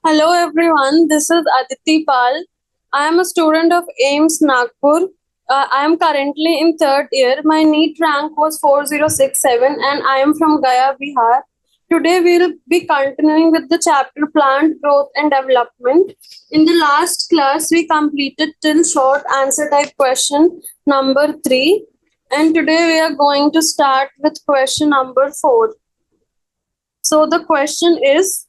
Hello everyone, this is Aditi Pal. I am a student of AIMS Nagpur. I am currently in third year. My NEET rank was 4067 and I am from Gaya, Bihar. Today we will be continuing with the chapter Plant Growth and Development. In the last class, we completed till short answer type question number 3 and today we are going to start with question number 4. So the question is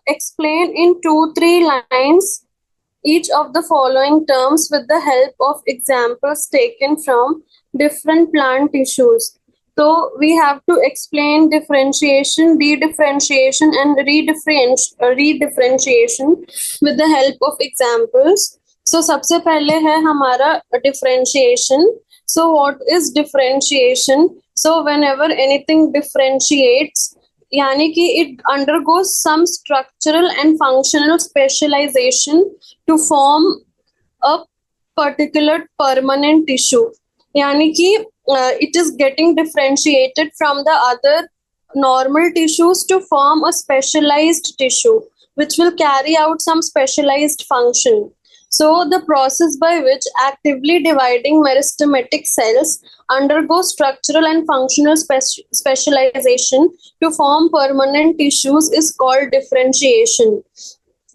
explain in 2-3 lines each of the following terms with the help of examples taken from different plant tissues. So we have to explain differentiation, de-differentiation, and redifferentiation with the help of examples. So सबसे पहले है हमारा differentiation. So what is differentiation? So whenever anything differentiates, यानी कि it undergoes some structural and functional specialization to form a particular permanent tissue. यानी कि it is getting differentiated from the other normal tissues to form a specialized tissue which will carry out some specialized function. So the process by which actively dividing meristematic cells undergo structural and functional specialization to form permanent tissues is called differentiation.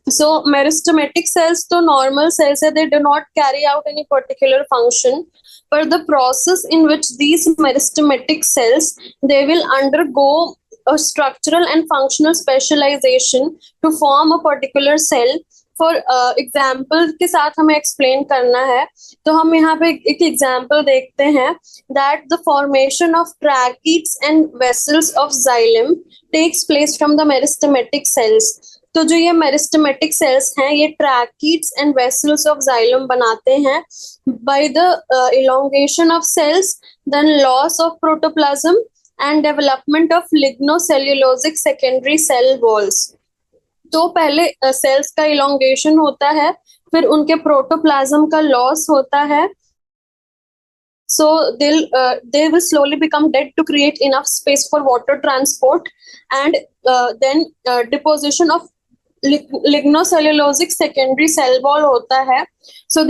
So meristematic cells to normal cells they do not carry out any particular function, but the process in which these meristematic cells they will undergo a structural and functional specialization to form a particular cell. For example के साथ हमें explain करना है तो हम यहाँ पे एक एग्जाम्पल देखते हैं that the formation of tracheids and vessels of xylem takes place from the meristematic cells. तो जो ये मेरिस्टेमेटिक सेल्स हैं ये tracheids and vessels of xylem बनाते हैं by the elongation of cells, then loss of protoplasm and development of lignocellulosic secondary cell walls. तो पहले sales का इलोंगेशन होता है, फिर उनके प्रोटोप्लाज्म का लॉस होता है. So they will slowly become dead to create enough space for water transport, and then deposition of lignocellulosic secondary cell wall होता है, so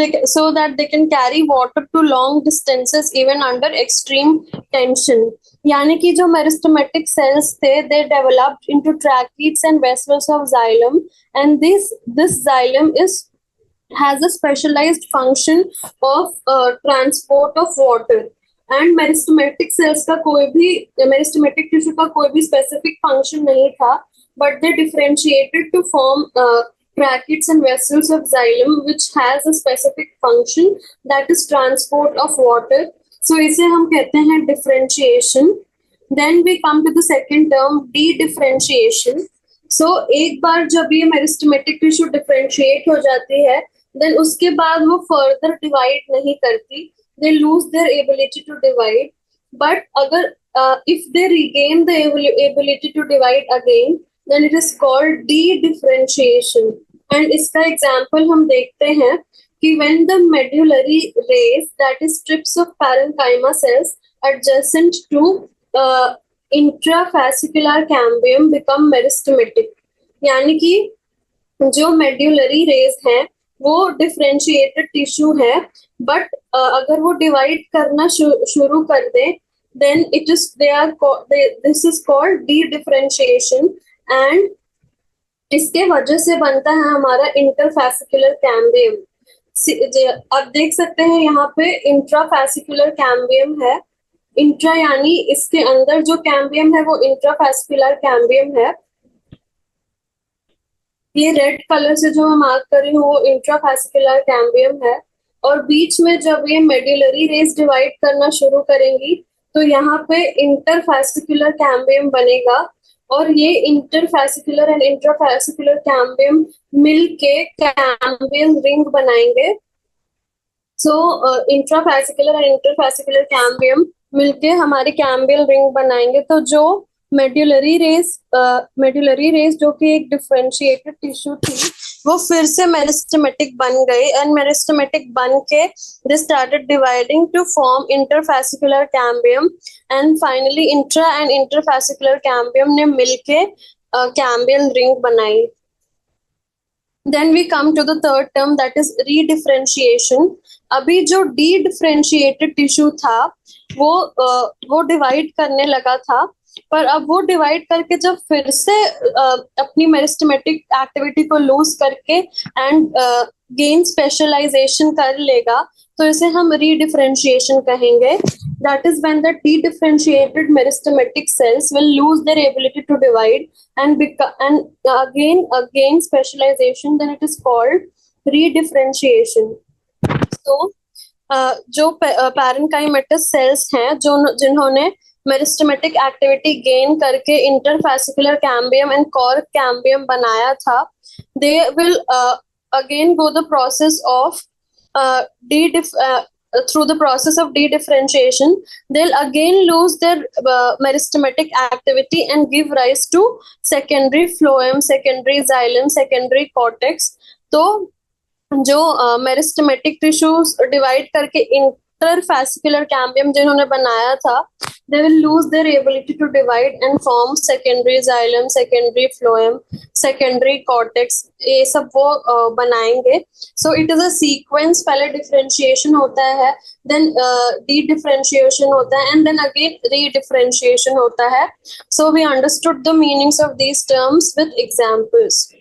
that they can carry water to long distances even under extreme tension. यानी कि जो meristematic cells थे they developed into tracheids and vessels of xylem, and this xylem has a specialized function of transport of water. And meristematic cells का कोई भी meristematic tissue का कोई भी स्पेसिफिक फंक्शन नहीं था, but they differentiated to form tracheids and vessels of xylem which has a specific function that is transport of water. So इसे हम कहते हैं differentiation. Then we come to the second term, de-differentiation. So एक बार जब ये meristematic tissue differentiate हो जाती है, then उसके बाद वो फर्दर डिवाइड नहीं करती, they lose their ability to divide. But अगर if they regain the ability to divide again, then it is called de-differentiation. And इसका example हम देखते हैं कि when the medullary rays, that is strips of parenchyma cells adjacent to intrafascicular cambium become meristematic. यानी कि जो medullary rays हैं वो डिफरेंशिएटेड टिश्यू है, बट अगर वो डिवाइड करना शुरू कर दे then it is this is called dedifferentiation. And इसके वजह से बनता है हमारा इंटरफैसिकुलर कैम्बियम. आप देख सकते हैं यहाँ पे इंट्राफैसिकुलर कैम्बियम है. इंट्रा यानी इसके अंदर जो कैम्बियम है वो इंट्राफैसिकुलर कैम्बियम है. ये रेड कलर से जो मैं मार्क कर रही हूँ वो इंट्राफैसिकुलर कैम्बियम है. और बीच में जब ये मेडुलरी रेस डिवाइड करना शुरू करेंगी तो यहाँ पे इंटरफैसिकुलर कैम्बियम बनेगा, और ये इंटरफैसिकुलर एंड इंट्राफैसिकुलर कैम्बियम मिलके कैम्बियम रिंग बनाएंगे. सो इंट्राफैसिकुलर एंड इंटरफैसिकुलर कैम्बियम मिलके हमारी कैम्बियम रिंग बनाएंगे. तो जो मेडुलरी रेस जो कि एक डिफरेंशिएटेड टिश्यू थी वो फिर से मेरिस्टेमेटिक बन गई, एंड मेरिस्टेमेटिक बन के they started dividing to form इंटरफैसिकुलर cambium, and finally intra and इंटरफैसिकुलर cambium ने मिलके कैम्बियल रिंग बनाई. Then we come to the third term, that is redifferentiation. अभी जो डिफरेंशिएटेड टिश्यू था वो डिवाइड करने लगा था, पर अब वो डिवाइड करके जब फिर से अपनी मेरिस्टेमेटिक एक्टिविटी को लूज करके एंड गेन स्पेशलाइजेशन कर लेगा, तो इसे हम रीडिफरेंशिएशन कहेंगे. That is when the de-differentiated meristematic cells will lose their ability to divide and again specialization. Then it is called redifferentiation. So जो पैरेन्काइमेटस सेल्स हैं जो जिन्होंने मेरिस्टेमेटिक एक्टिविटी गेन करके इंटरफैसिकुलर कैम्बियम एंड कॉर्क कैम्बियम बनाया था, they will again go the process of through the process of de-differentiation, they'll again lose their meristematic activity and give rise to secondary phloem, secondary xylem, secondary cortex. तो जो meristematic tissues divide करके इंटरफैसिकुलर cambium जिन्होंने बनाया था, they will lose their ability to divide and form secondary xylem, secondary phloem, secondary cortex. ये सब वो बनाएंगे. So it is a sequence. पहले differentiation होता है, then de-differentiation होता है, and then again re-differentiation होता है. So we understood the meanings of these terms with examples.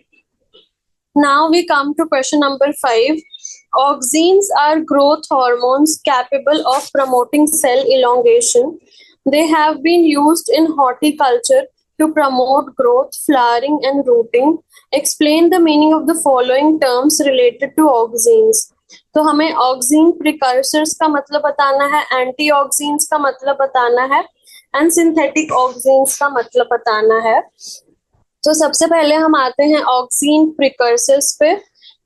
Now we come to question number 5. Auxins are growth hormones capable of promoting cell elongation. They have been used in horticulture to promote growth, flowering, and rooting. Explain the meaning of the following terms related to auxins. तो हमें oxygen precursors का मतलब बताना है, anti ऑक्सीन्स का मतलब बताना है, एंड सिंथेटिक ऑक्सीन्स का मतलब बताना है. तो सबसे पहले हम आते हैं ऑक्सीन प्रिकर्सर्स पे.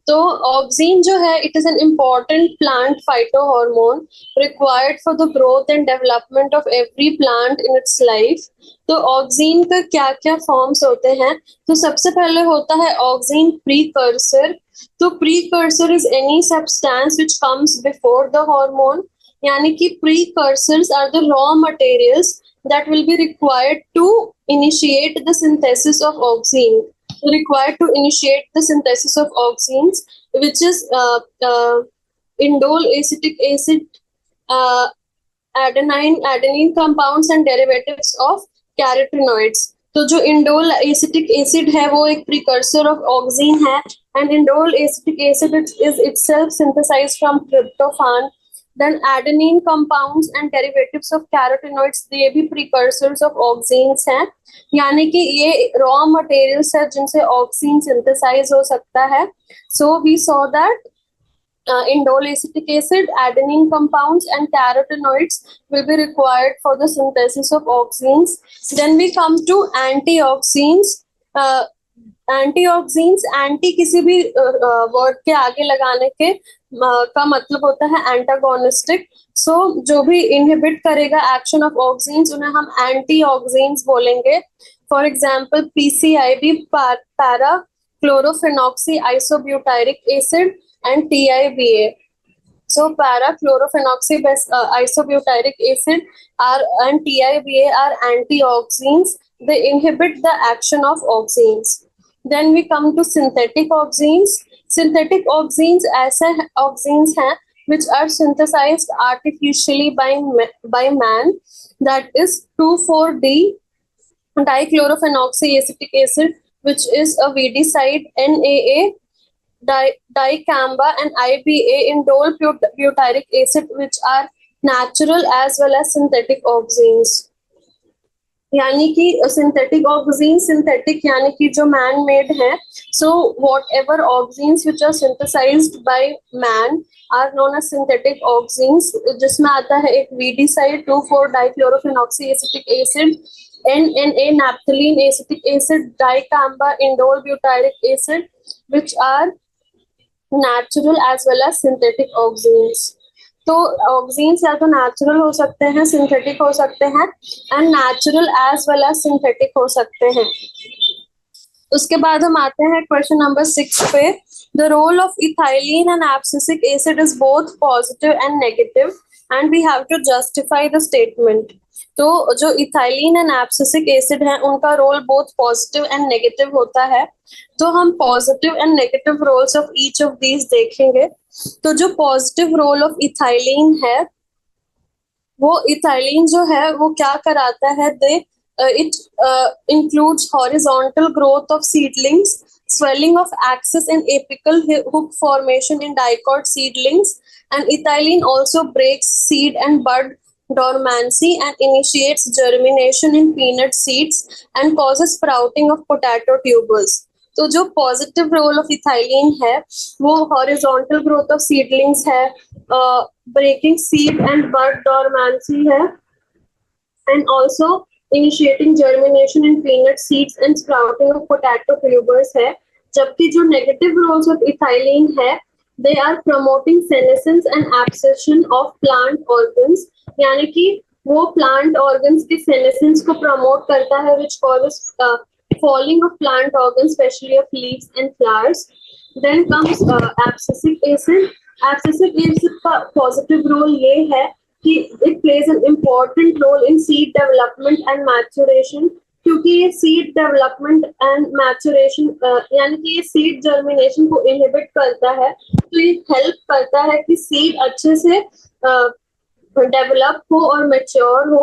तो ऑक्सीन जो है, it is an important plant phytohormone required for the growth and development of every plant in its life. तो ऑक्सीन का क्या क्या फॉर्म्स होते हैं? तो सबसे पहले होता है ऑक्सीन प्रीकर्सर. तो precursor is any substance which comes before the hormone, यानी कि precursors are the raw materials that will be required to initiate the synthesis of auxin. Required to initiate the synthesis of auxins, which is indole acetic acid, adenine compounds and derivatives of carotenoids. तो जो indole acetic acid है वो एक precursor of auxin है, and indole acetic acid is itself synthesised from tryptophan. Then adenine compounds and derivatives of carotenoids, ये भी precursors of auxins हैं, यानी कि ये raw materials है जिनसे auxin synthesize हो सकता है. So we saw that indole acetic acid, adenine compounds and carotenoids will be required for the synthesis of auxins. Then we come to antioxins. Antiauxins, anti किसी भी वर्ड के आगे लगाने के का मतलब होता है एंटागोनिस्टिक. सो जो भी इनहिबिट करेगा एक्शन ऑफ ऑक्सीन्स उन्हें हम एंटीऑक्सीन्स बोलेंगे. For example PCIB, para chlorophenoxy isobutyric acid, and TIBA. So para-chlorophenoxy isobutyric acid and TIBA are antioxins. They inhibit the action of auxins. Then we come to synthetic auxins. Synthetic auxins ऐसे auxins हैं which are synthesized artificially by man. That is 2,4-D dichlorophenoxy acetic acid, which is a weedicide, NAA, dicamba, and IBA, indole butyric acid, which are natural as well as synthetic auxins. यानी कि synthetic oxygen, synthetic यानी कि जो man made है. So whatever auxins which are synthesized by man are known as synthetic auxins, जिसमें आता है एक weedicide two four dichlorophenoxy acetic acid, NNA naphthalene acetic acid, dicamba, indole butyric acid, which are natural as well as synthetic auxins. तो ऑक्सीन्स या तो natural हो सकते हैं, सिंथेटिक हो सकते हैं, and natural as well as synthetic हो सकते हैं. उसके बाद हम आते हैं क्वेश्चन नंबर 6 पे. The role of ethylene and abscisic acid is both positive and negative, and we have to justify the statement. तो जो इथाइलिन एंड एब्सिसिक एसिड है उनका role both positive and negative होता है, तो हम positive and negative roles of each of these देखेंगे। तो जो पॉजिटिव रोल ऑफ इथाइलिन है, वो इथाइलिन जो है वो क्या कराता है, दे it includes horizontal growth of seedlings, swelling of axis and apical hook formation in dicot seedlings, and ethylene also breaks seed and bud dormancy and initiates germination in peanut seeds and causes sprouting of potato tubers. तो जो positive role of ethylene है वो horizontal growth of seedlings है, breaking seed and bud dormancy है, and also initiating germination in peanut seeds and sprouting of potato tubers है। जबकि जो negative roles of ethylene है, they are promoting senescence and abscission of plant organs, यानी कि वो plant organs के senescence को promote करता है, which causes falling of plant organs, especially of leaves and flowers. Then comes abscisic acid. Abscisic acid का positive role ये है कि it plays an important role in seed development and maturation, क्योंकि ये seed development and maturation यानी कि ये seed germination को inhibit करता है, तो ये help करता है कि seed अच्छे से develop हो और mature हो।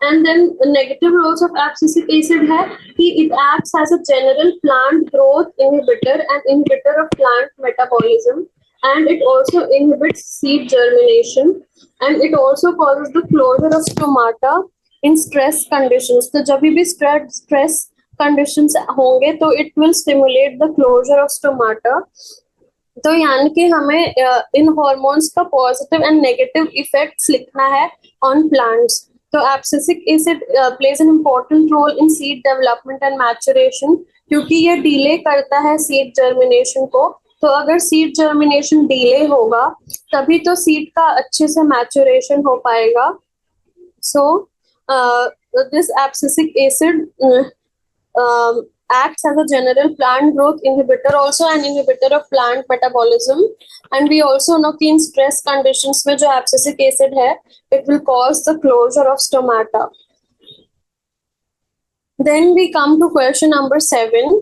And then negative roles of abscisic acid है कि it acts as a general plant growth inhibitor and inhibitor of plant metabolism, and it also inhibits seed germination, and it also causes the closure of stomata in stress conditions. तो जब भी stress conditions होंगे तो it will stimulate the closure of stomata. तो यानी कि हमें इन हॉर्मोन्स का पॉजिटिव एंड नेगेटिव इफेक्ट्स लिखना है ऑन प्लांट्स। तो abscisic acid plays an important role in seed development and maturation, क्योंकि ये डिले करता है सीड जर्मिनेशन को। तो अगर सीड जर्मिनेशन डिले होगा तभी तो सीड का अच्छे से मैचुरेशन हो पाएगा। So this abscisic acid acts as a general plant growth inhibitor, also an inhibitor of plant metabolism, and we also know कि in stress conditions में जो abscisic acid है it will cause the closure of stomata. Then we come to question number 7.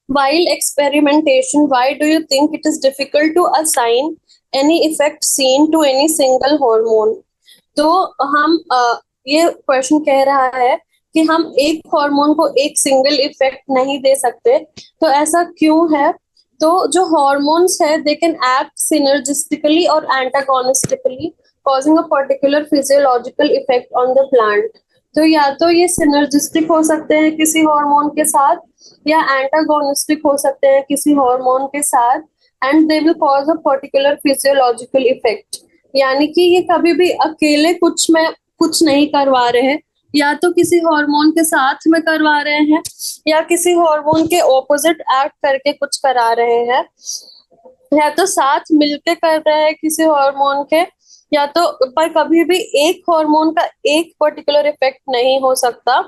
While experimentation, why do you think it is difficult to assign any effect seen to any single hormone? तो हम ये question कह रहा है कि हम एक hormone को एक सिंगल इफेक्ट नहीं दे सकते। तो ऐसा क्यों है? तो जो हार्मोन्स है दे कैन एक्ट सिनर्जिस्टिकली और antagonistically, causing a particular physiological effect on the plant. तो या तो ये सिनर्जिस्टिक हो सकते हैं किसी हार्मोन के साथ, या एंटागोनिस्टिक हो सकते हैं किसी हार्मोन के साथ, and they will cause a particular physiological effect. यानी कि ये कभी भी अकेले कुछ नहीं करवा रहे हैं, या तो किसी हार्मोन के साथ में करवा रहे हैं या किसी हार्मोन के ऑपोजिट एक्ट करके कुछ करा रहे हैं, या तो साथ मिलके कर रहे हैं किसी हार्मोन के, या तो पर कभी भी एक हार्मोन का एक पर्टिकुलर इफेक्ट नहीं हो सकता।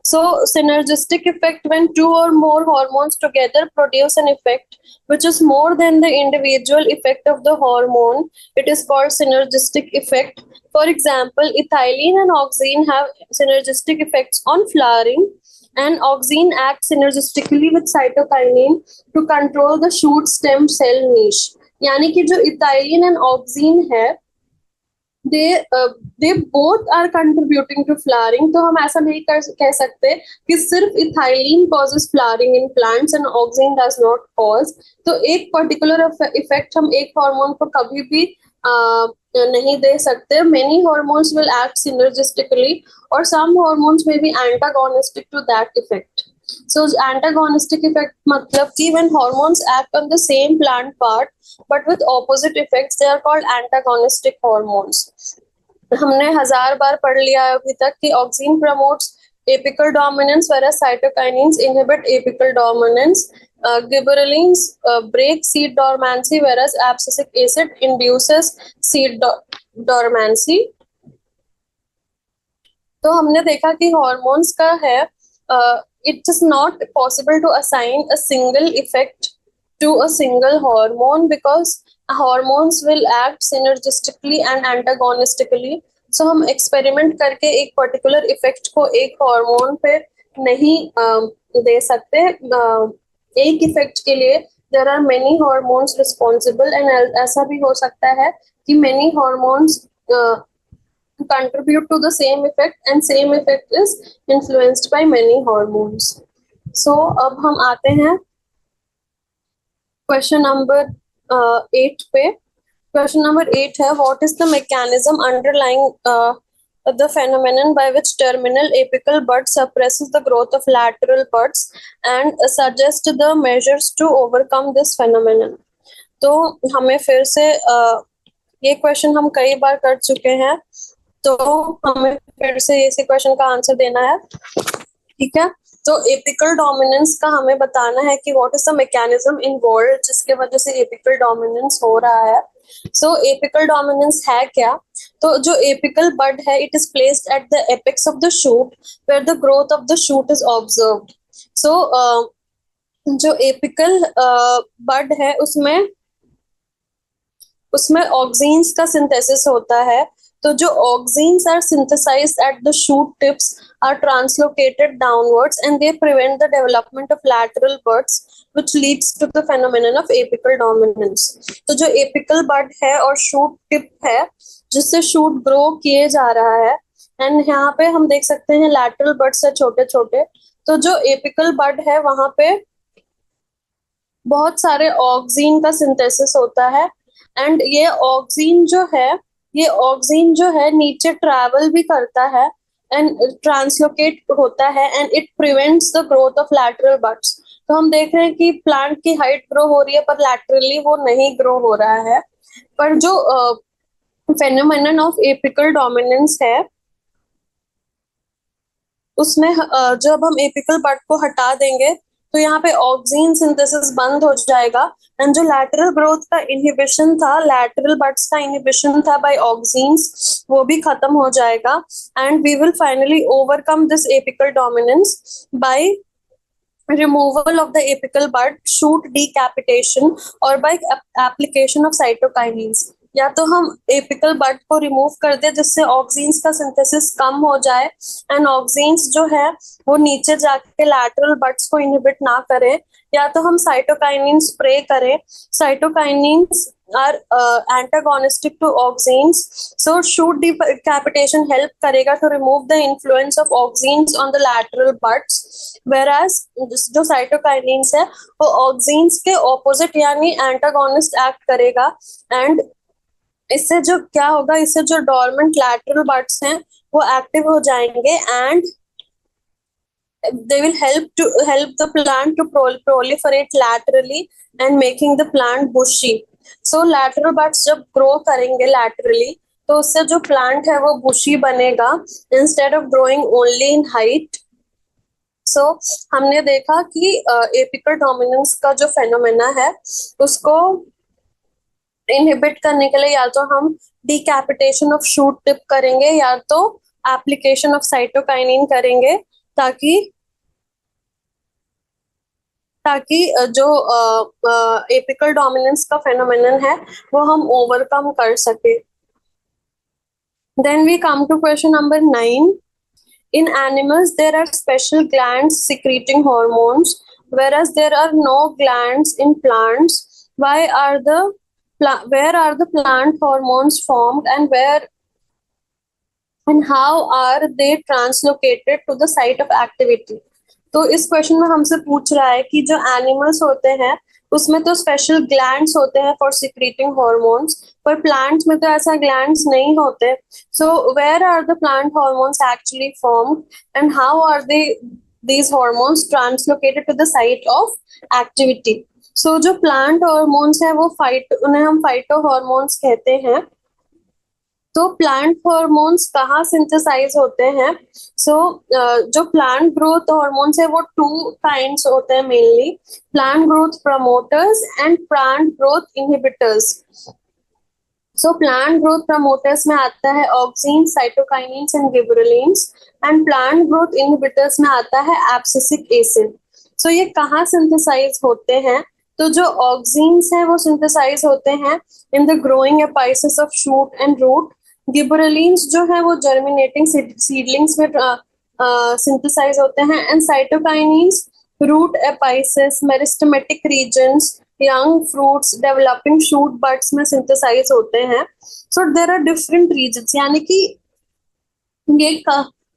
So synergistic effect, when two or more hormones together produce an effect which is more than the individual effect of the hormone, it is called synergistic effect. For example, ethylene and auxine have synergistic effects on flowering, and auxine acts synergistically with cytokinin to control the shoot stem cell niche. यानी कि जो ethylene and auxine है they both are contributing to flowering. तो हम ऐसा नहीं कह सकते कि सिर्फ ethylene causes flowering in plants and auxine does not cause. तो एक particular effect हम एक हार्मोन को कभी भी नहीं दे सकते. Many hormones will act synergistically or some hormones may be antagonistic to that effect. So antagonistic effect मतलब कि when hormones act on the same plant part but with opposite effects, they are called antagonistic hormones. हमने 1000 बार पढ़ लिया है अभी तक कि auxine promotes apical dominance whereas cytokinins inhibit apical dominance. Gibberellins break seed dormancy whereas abscisic acid induces seed dormancy. तो हमने देखा कि hormones का है it is not possible to assign a single effect to a single hormone because hormones will act synergistically and antagonistically. So हम experiment करके एक particular effect को एक हार्मोन पे नहीं दे सकते. एक इफेक्ट के लिए there are many hormones responsible, and ऐसा भी हो सकता है कि many hormones contribute to the same effect and same effect is influenced by many hormones. So अब हम आते हैं क्वेश्चन नंबर 8 पे. क्वेश्चन नंबर 8 है, what is the mechanism underlying the phenomenon by which terminal apical bud suppresses the growth of lateral buds and suggest the measures to overcome this phenomenon. तो हमें फिर से ये क्वेश्चन हम कई बार कर चुके हैं, तो हमें फिर से इसी क्वेश्चन का आंसर देना है. ठीक है, तो एपिकल डोमिनेंस का हमें बताना है कि what is the mechanism involve जिसके वजह से एपिकल डोमिनेंस हो रहा है. सो एपिकल डोमिनेंस है क्या? तो जो एपिकल बड है, it is placed at the apex of the shoot where the growth of the shoot is observed. So जो एपिकल बड है उसमें ऑक्सीन्स का सिंथेसिस होता है. तो जो auxins are synthesised at the shoot tips are translocated downwards and they prevent the development of lateral buds which leads to the phenomenon of apical dominance. तो जो apical bud है और shoot tip है जिससे shoot grow किए जा रहा है, एंड यहाँ पे हम देख सकते हैं lateral buds है छोटे छोटे. तो जो apical bud है वहां पे बहुत सारे ऑक्सीन का सिंथेसिस होता है, एंड ये ऑक्सीन जो है नीचे ट्रैवल भी करता है एंड ट्रांसलोकेट होता है and it prevents the growth of lateral buds. तो हम देख रहे हैं कि प्लांट की हाइट ग्रो हो रही है पर लैटरली वो नहीं ग्रो हो रहा है. पर जो फेनोमेनन ऑफ एपिकल डोमिनेंस है उसमें जब हम एपिकल बड को हटा देंगे तो यहाँ पे ऑक्सीन सिंथेसिस बंद हो जाएगा, एंड जो लैटरल ग्रोथ का इनहिबिशन था, लैटरल बड्स का इनहिबिशन था बाय ऑक्सीन्स, वो भी खत्म हो जाएगा, and we will finally overcome this apical dominance by removal of the apical bud, shoot decapitation और by application of cytokinins. या तो हम एपिकल बड को रिमूव कर दे जिससे ऑक्सीन्स का सिंथेसिस कम हो जाए एंड ऑक्सीन्स जो है वो नीचे जाके लैटरल बड्स को इनहिबिट ना करे, या तो हम साइटोकाइनिन स्प्रे करें. Cytokinins are antagonistic to auxins, so shoot decapitation help करेगा to remove the influence of auxins on the lateral buds, whereas जो cytokinins है वो auxins के opposite यानी antagonist act करेगा, and इससे जो क्या होगा, इससे जो dormant lateral buds हैं वो active हो जाएंगे and they will help the plant to proliferate laterally and making the plant bushy. So lateral buds जब grow करेंगे laterally तो उससे जो plant है वो bushy बनेगा instead of growing only in height. So हमने देखा कि apical dominance का जो phenomena है उसको inhibit करने के लिए या तो हम decapitation of shoot tip करेंगे या तो application of cytokinin करेंगे ताकि जो एपिकल डोमिनेंस का फेनोमेनन है वो हम ओवरकम कर सके. Then we come to question number 9. In animals there are special glands secreting hormones whereas there are no glands in plants. Where are the plant hormones formed and how are they translocated to the site of activity? तो इस question में हमसे पूछ रहा है कि जो animals होते हैं उसमें तो स्पेशल ग्लैंड्स होते हैं फॉर सिक्रीटिंग हॉर्मोन्स, पर प्लांट्स में तो ऐसा ग्लैंड्स नहीं होते. So where are the plant hormones actually formed and how are these hormones translocated to the site of activity? So जो प्लांट हॉर्मोन्स है वो उन्हें हम फाइटो हॉर्मोन्स कहते हैं. तो प्लांट हॉर्मोन्स कहाँ सिंथेसाइज होते हैं? सो जो प्लांट ग्रोथ हॉर्मोन्स है वो 2 काइंड्स होते हैं mainly, plant growth promoters and plant growth inhibitors. So plant growth promoters में आता है auxin, cytokinins and gibberellins, and plant growth inhibitors में आता है एब्सिसिक एसिड. सो ये कहाँ सिंथेसाइज होते हैं? तो जो ऑक्सीन्स हैं वो सिंथेसाइज होते हैं in the growing apices of shoot and root. Gibberellins जो है वो जर्मिनेटिंग सीडलिंग्स में सिंथेसाइज होते हैं। And cytokinins root apices, meristematic regions, young fruits, developing shoot buds में सिंथेसाइज होते हैं। So there are different regions, यानी कि ये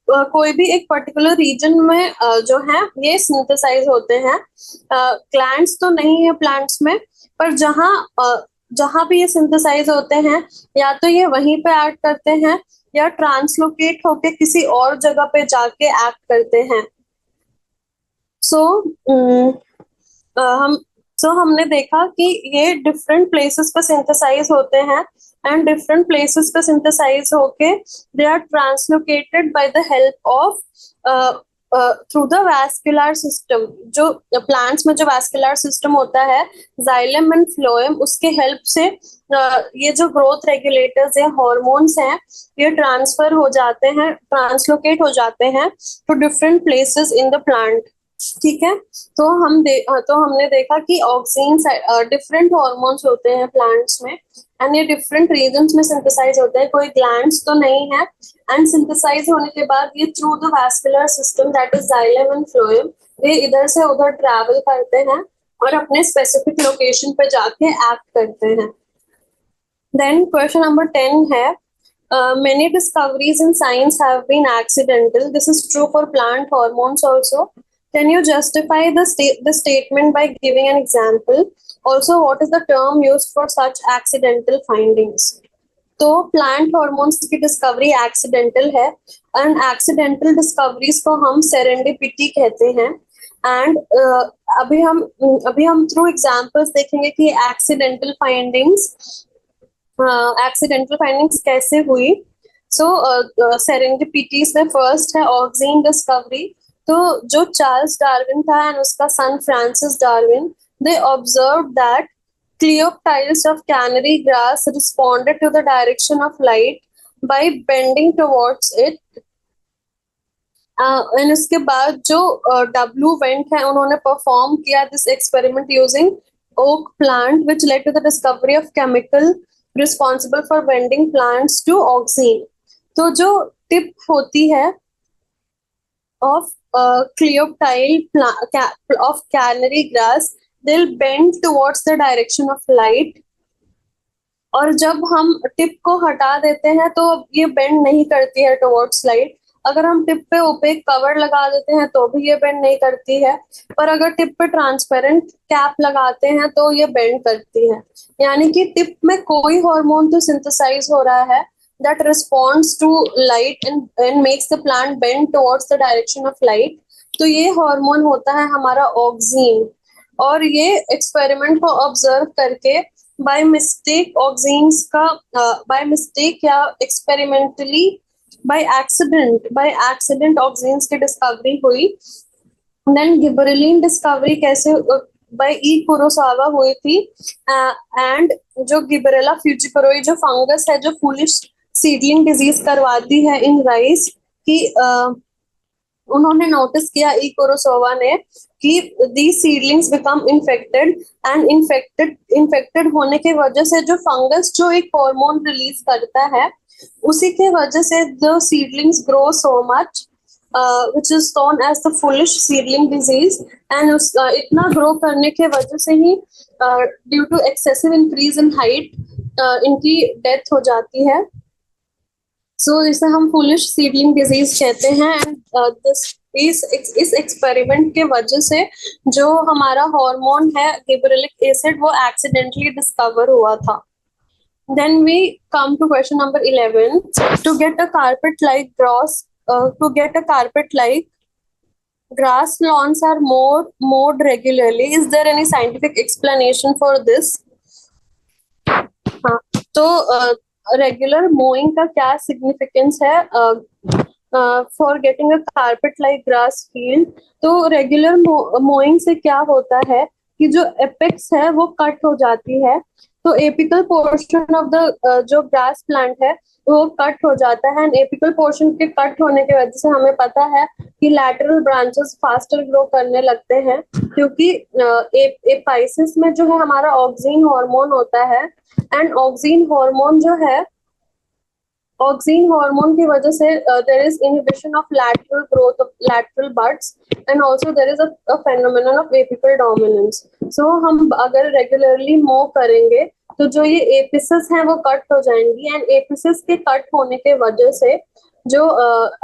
कोई भी एक पर्टिकुलर रीजन में जो है ये सिंथेसाइज होते हैं। ग्लैंड्स तो नहीं है प्लांट्स में, पर जहाँ भी ये सिंथेसाइज होते हैं या तो ये वहीं पे एक्ट करते हैं या ट्रांसलोकेट होके किसी और जगह पे जाके एक्ट करते हैं। सो हम हमने देखा कि ये डिफरेंट प्लेसेस पे सिंथेसाइज होते हैं एंड डिफरेंट प्लेसेस पे सिंथेसाइज होके they are translocated by the help of through the vascular system. जो प्लांट्स में जो वैस्कुलर सिस्टम होता है, जाइलम एंड फ्लोएम, उसके हेल्प से ये जो ग्रोथ रेगुलेटर्स या हॉर्मोन्स हैं ये ट्रांसफर हो जाते हैं, ट्रांसलोकेट हो जाते हैं to different places in the plant. ठीक है, तो हमने देखा कि ऑक्सीन्स डिफरेंट हॉर्मोन्स होते हैं प्लांट्स में एंड ये डिफरेंट रीजन्स में सिंथेसाइज होते हैं, कोई ग्लैंड्स तो नहीं है। एंड सिंथेसाइज होने के बाद ये through the vascular system that is xylem and phloem ये इधर से उधर ट्रैवल करते हैं और अपने स्पेसिफिक लोकेशन पे जाके एक्ट करते हैं। देन क्वेश्चन नंबर 10 है many discoveries in science have been accidental. This is true for plant hormones also. Can you justify the statement by giving an example? Also, what is the term used for such accidental findings? तो plant hormones की discovery accidental है and accidental discoveries को हम serendipity कहते हैं। And अभी हम through examples देखेंगे कि एक्सीडेंटल फाइंडिंग्स कैसे हुई। सो सेरेंडिपिटीज में फर्स्ट है ऑक्सीन डिस्कवरी। तो जो चार्ल्स डार्विन था एंड उसका son Francis Darwin, they observed that Cleoptiles of canary grass responded to the direction of light by bending towards it. And उसके बाद जो W went है उन्होंने परफॉर्म किया this experiment using oak plant which led to the discovery of chemical responsible for bending plants to auxine. तो जो tip होती है of Cleoptile of canary grass, they'll bend towards the direction of light. और जब हम tip को हटा देते हैं तो ये बेंड नहीं करती है टुवर्ड्स लाइट। अगर हम टिप पे ओपेक कवर लगा देते हैं तो भी ये बेंड नहीं करती है, पर अगर टिप पे ट्रांसपेरेंट कैप लगाते हैं तो ये बेंड करती है। यानी कि टिप में कोई हार्मोन तो सिंथेसाइज हो रहा है that responds to light and makes the plant bend towards the direction of light. तो ये हार्मोन होता है हमारा ऑक्सीन। और ये एक्सपेरिमेंट को ऑब्जर्व करके बाय मिस्टेक ऑक्सीन्स का बाय मिस्टेक या एक्सपेरिमेंटली बाय एक्सीडेंट ऑक्सीन्स की डिस्कवरी हुई। देन गिबरेलिन डिस्कवरी कैसे बाय ई कुरोसावा हुई थी। एंड जो गिबरेला फ्यूजिफेरोई जो फंगस है जो फूलिश सीडलिंग डिजीज करवाती है इन राइस की, उन्होंने नोटिस किया ई कुरोसावा ने कि the seedlings become infected and infected होने के वजह से जो फंगस जो एक हार्मोन रिलीज करता है उसी के वजह से the seedlings grow so much which is known as the foolish seedling disease. and इतना ग्रो करने के वजह से ही due to excessive increase in height इनकी डेथ हो जाती है। सो इसे हम फुलिश सीडलिंग डिजीज कहते हैं। एंड इस एक्सपेरिमेंट के वजह से जो हमारा हार्मोन है गिबरेलिक एसिड वो एक्सीडेंटली डिस्कवर हुआ था। Then we come to question number 11. To get a carpet like grass lawns are mowed regularly. Is there any scientific explanation for this? हाँ, तो रेगुलर मोइंग का क्या सिग्निफिकेंस है for getting a carpet like grass field? तो regular moving से क्या होता है कि जो एपेक्स है वो कट हो जाती है। तो एपिकल पोर्शन ऑफ द जो ग्रास प्लांट है वो कट हो जाता है, एंड एपिकल पोर्शन के कट होने की वजह से हमें पता है कि लैटरल ब्रांचेस फास्टर ग्रो करने लगते हैं, क्योंकि एपाइसिस में जो है हमारा ऑक्सीन हार्मोन होता है, एंड ऑक्सीन हार्मोन जो है, ऑक्सीन हार्मोन की वजह से there is inhibition of lateral growth of lateral buds, and also there is a phenomenon of apical dominance. So हम अगर रेगुलरली मूव करेंगे तो जो ये एपिसेस हैं वो कट हो जाएंगी, एंड एपिसेस के कट होने के वजह से जो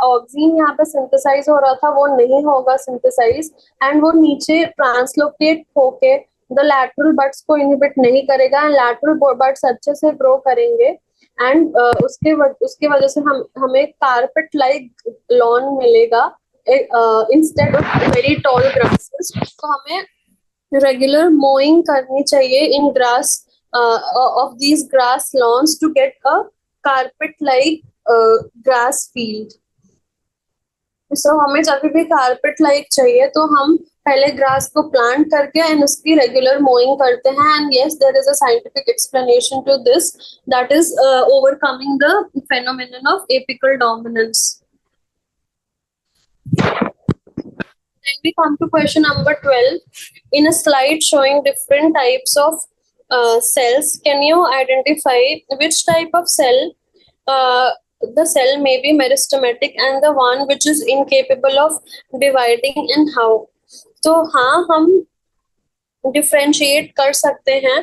ऑक्सीन यहाँ पे सिंथेसाइज हो रहा था वो नहीं होगा सिंथेसाइज, एंड वो नीचे ट्रांसलोकेट होके द लैटरल बड्स को इनहिबिट नहीं करेगा, एंड लैटरल बड्स अच्छे से ग्रो करेंगे, एंड उसके वजह से हमें कारपेट लाइक लॉन मिलेगा instead of very tall grasses. तो हमें रेगुलर मोइंग करनी चाहिए in grass of these grass lawns to get a carpet like grass field. So हमें जब भी कारपेट लाइक चाहिए तो हम पहले ग्रास को प्लांट करके एंड उसकी रेगुलर मोइंग करते हैं, and yes there is a scientific explanation to this, that is overcoming the phenomenon of apical dominance. Then we come to question number 12. In a slide showing different types of cells, can you identify which type of cell the cell may be meristematic and the one which is incapable of dividing, and how? तो हाँ, हम differentiate कर सकते हैं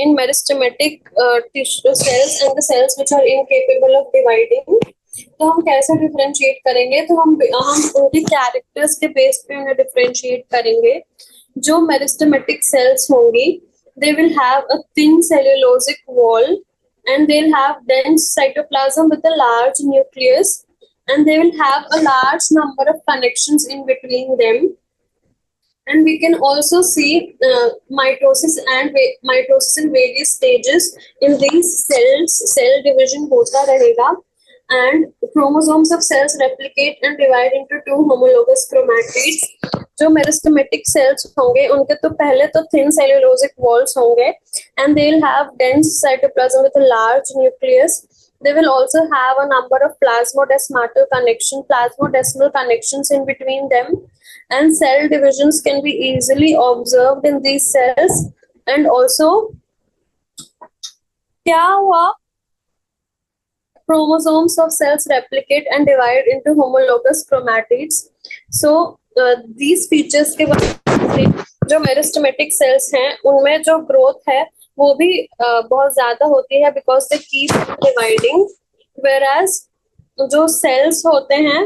in meristematic tissue cells and the cells which are incapable of dividing. तो हम कैसे differentiate करेंगे? तो हम उनके कैरेक्टर्स के बेस पे उन्हें डिफरेंशिएट करेंगे। जो मेरिस्टेमेटिक सेल्स होंगी, they will have a thin cellulosic wall, and they'll have dense cytoplasm with a large nucleus, and they will have a large number of connections in between them. And we can also see mitosis in various stages in these cells. Cell division hota rahega, and chromosomes of cells replicate and divide into two homologous chromatids. जो meristematic cells होंगे उनके तो पहले तो thin cellulosic walls होंगे, and they'll have dense cytoplasm with a large nucleus. They will also have a number of plasmodesmatal plasmodesmal connections in between them, and cell divisions can be easily observed in these cells. And also क्या हुआ? Chromosomes of cells replicate and divide into homologous chromatids. So these features के वजह से जो meristematic cells हैं उनमें जो growth है वो भी बहुत ज्यादा होती है, बिकॉज दे कीप डिवाइडिंग। वेराज जो सेल्स होते हैं,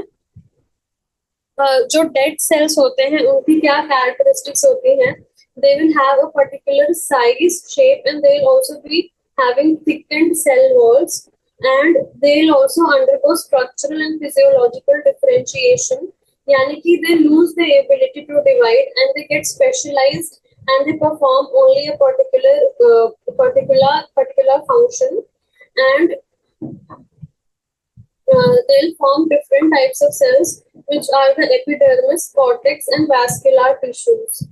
जो डेड सेल्स होते हैं, उनकी क्या कैरेक्टरिस्टिक्स होती हैं? They will have a particular size, shape, and they will also be having thickened cell walls, and they will also undergo structural and physiological differentiation, यानी कि they lose the ability to divide and they get specialized and they perform only a particular function, and they'll form different types of cells which are the epidermis, cortex, and vascular tissues.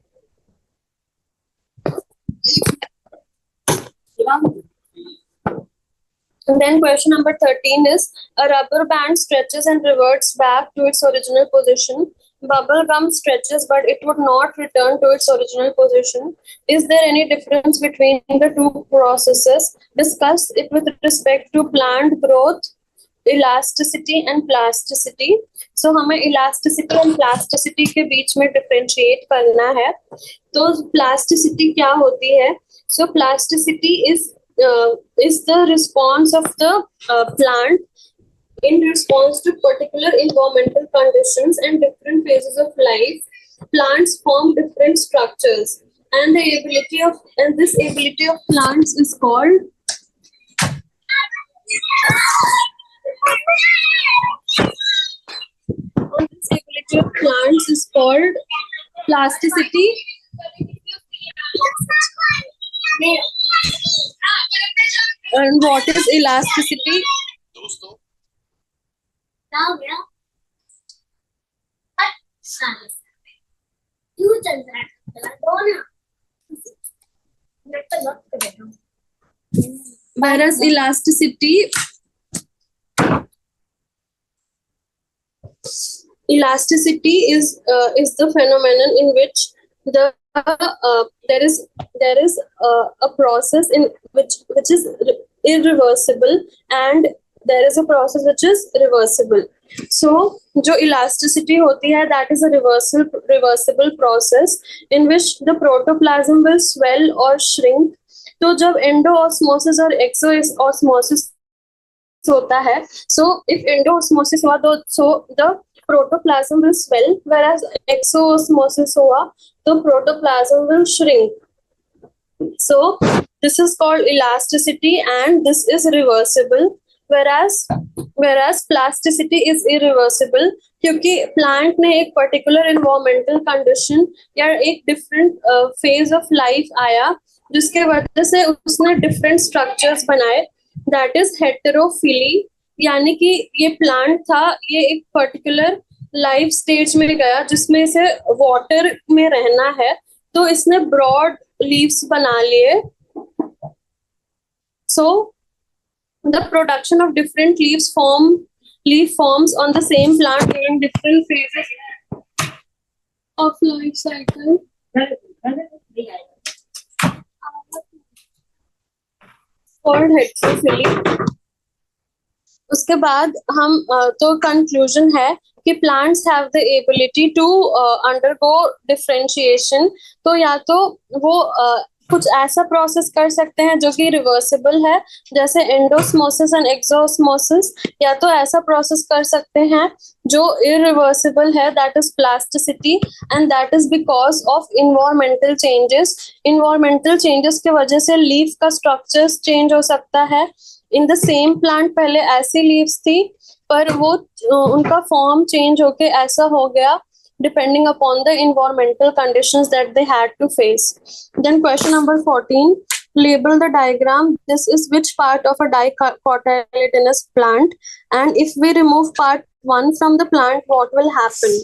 And then question number 13 is, a rubber band stretches and reverts back to its original position. Bubble gum stretches but it would not return to its original position. Is there any difference between the two processes? Discuss it with respect to plant growth, elasticity and plasticity. So हमें elasticity and plasticity के बीच में differentiate करना है। तो plasticity क्या होती है? सो plasticity is the response of the plant in response to particular environmental conditions and different phases of life. Plants form different structures, and this ability of plants is called plasticity. And what is elasticity? whereas elasticity is the phenomenon in which the there is a process in which is irreversible, and there is a process which is reversible. So जो elasticity होती है, that is a reversible process in which the protoplasm will swell or shrink. तो जब endosmosis और एक्सोऑस्मोसिस होता है, so if endosmosis हुआ तो so the protoplasm will swell, whereas exosmosis हुआ तो protoplasm will shrink. So this is called elasticity and this is reversible, whereas plasticity is irreversible, क्योंकि प्लांट ने एक पर्टिकुलर इन्वायरमेंटल कंडीशन या एक डिफरेंट फेज ऑफ लाइफ आया जिसके वजह से उसने डिफरेंट स्ट्रक्चर्स बनाए, दैट इज हेटेरोफिली, यानी कि ये प्लांट था, ये एक पर्टिकुलर लाइफ स्टेज में गया जिसमें इसे वाटर में रहना है, तो इसने ब्रॉड लीव्स बना लिए. सो the production of different leaf forms on the same plant during different phases of life cycle. Called heterophyly. उसके बाद हम तो कंक्लूजन है कि plants have the ability to undergo differentiation. तो या तो वो कुछ ऐसा प्रोसेस कर सकते हैं जो कि रिवर्सिबल है, जैसे एंडोस्मोसिस एंड एक्सोस्मोसिस, या तो ऐसा प्रोसेस कर सकते हैं जो इरिवर्सिबल है, that is plasticity, and that is because of environmental changes. Environmental changes की वजह से लीफ का स्ट्रक्चर्स चेंज हो सकता है. इन द सेम प्लांट पहले ऐसी लीव्स थी, पर वो उनका फॉर्म चेंज होके ऐसा हो गया, depending upon the environmental conditions that they had to face. Then question number 14, label the diagram. This is which part of a dicotyledonous plant, and if we remove part 1 from the plant, what will happen?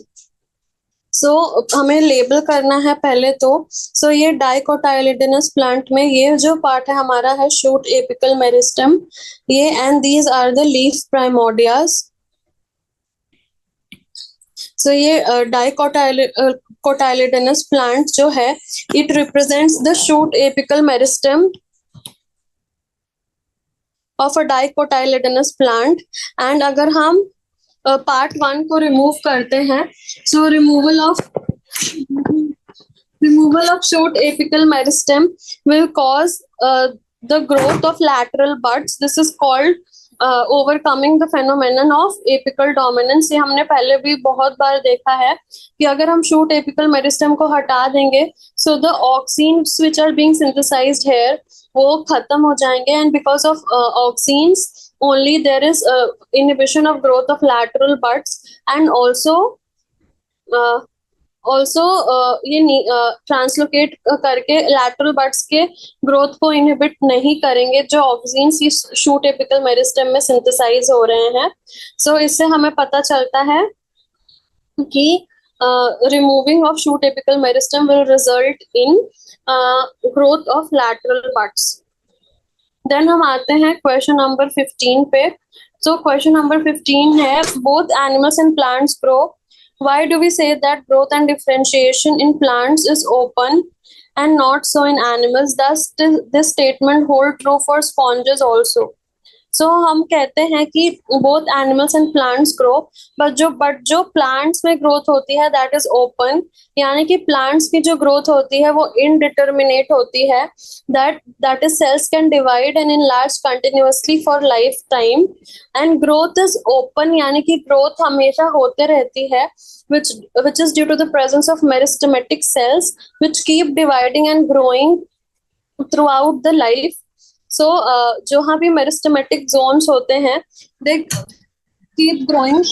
So हमें label करना है पहले तो. So ये dicotyledonous plant में ये जो part है हमारा है shoot apical meristem, ये, and these are the leaf primordias. So ये dicotyledonous plant जो है, it represents the shoot apical meristem of a dicotyledonous plant. And अगर हम पार्ट 1 को रिमूव करते हैं, so removal of shoot apical meristem will cause the growth of lateral buds. This is called overcoming the phenomenon of apical dominance. ये हमने पहले भी बहुत बार देखा है कि अगर हम शूट एपिकल मेरिस्टम को हटा देंगे, so the auxins which are being synthesised here वो खत्म हो जाएंगे, and because of auxins only there is inhibition of growth of lateral buds, and also ये ट्रांसलोकेट करके लैटरल बड्स के ग्रोथ को इनहिबिट नहीं करेंगे जो ऑक्सीन्स इस शूट एपिकल मेरिस्टम में सिंथेसाइज हो रहे हैं. सो इससे हमें पता चलता है कि removing of shoot apical meristem will result in growth of lateral buds. Then हम आते हैं क्वेश्चन नंबर 15 पे. सो क्वेश्चन नंबर 15 है, both animals and plants grow. Why do we say that growth and differentiation in plants is open and not so in animals? Does this statement hold true for sponges also? So हम कहते हैं कि both animals and plants grow, but जो plants में growth होती है that is open, यानी कि plants की जो growth होती है वो indeterminate होती है, that is cells can divide and enlarge continuously for lifetime, and growth is open, यानी कि growth हमेशा होते रहती है, which is due to the presence of meristematic cells which keep dividing and growing throughout the life. So जहाँ भी meristematic zones होते हैं, they keep growing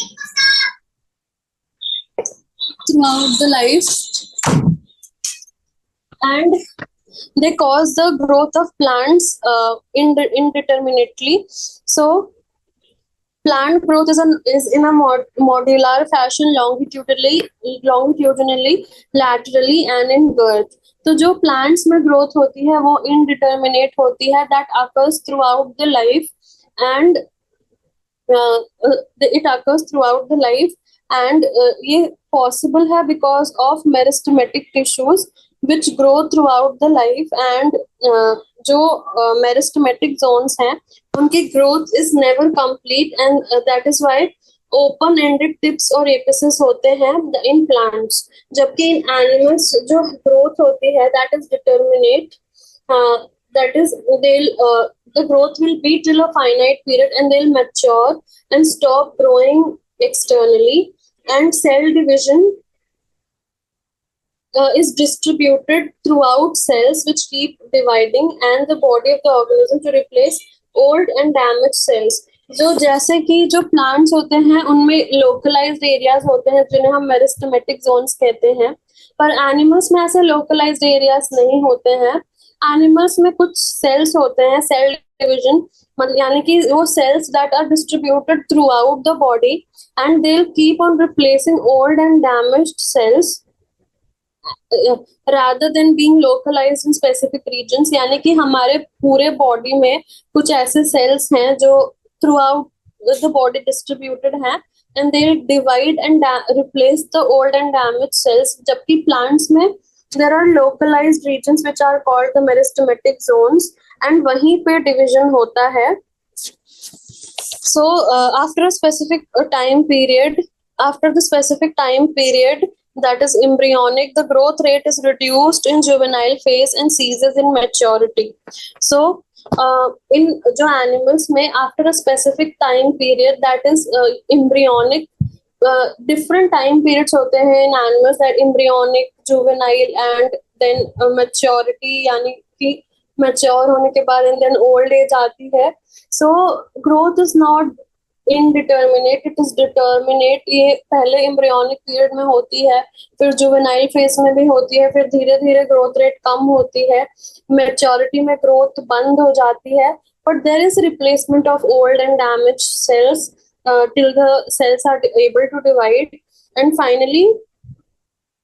throughout the life and they cause the growth of plants indeterminately. So Plant growth is in a modular fashion longitudinally, laterally and in girth. तो जो plants में growth होती है वो indeterminate होती है, that occurs throughout the life, and it occurs throughout the life, and ये possible है because of meristematic tissues which grow throughout the life, and जो meristematic zones हैं उनकी growth is never complete, and that is why open ended tips और apices होते हैं in plants, जबकि in animals जो growth होती है that is determinate, that is the growth will be till a finite period and they'll mature and stop growing externally, and cell division is distributed throughout cells which keep dividing and the body of the organism to replace old and damaged cells. जो जैसे कि जो plants होते हैं उनमें localised areas होते हैं जिन्हें हम मेरिस्टेमेटिक जोन्स कहते हैं, पर एनिमल्स में ऐसे लोकलाइज्ड एरियाज नहीं होते हैं. एनिमल्स में कुछ सेल्स होते हैं, सेल डिवीजन, मतलब यानी कि वो cells that are distributed throughout the body and they will keep on replacing old and damaged cells rather than being localized in specific regions. यानी कि हमारे पूरे बॉडी में कुछ ऐसे सेल्स हैं जो throughout the body distributed हैं and they'll divide and replace the old and damaged cells, jabki plants mein there are localized regions which are called the meristematic zones and wahin pe division hota hai. So after a specific time period, that is embryonic, the growth rate is reduced in juvenile phase and ceases in maturity. So in जो animals में after a specific time period, that is embryonic, different time periods होते हैं in animals, that embryonic, juvenile and then maturity, यानी कि mature होने के बाद and then old age आती है. So growth is not indeterminate, it is determinate. ये पहले एम्ब्रियोनिक पीरियड में होती है, फिर जुवेनाइल फेज में भी होती है, फिर धीरे धीरे ग्रोथ रेट कम होती है, मैच्योरिटी में ग्रोथ बंद हो जाती है, but there is replacement of old and damage cells till the cells are able to divide, and finally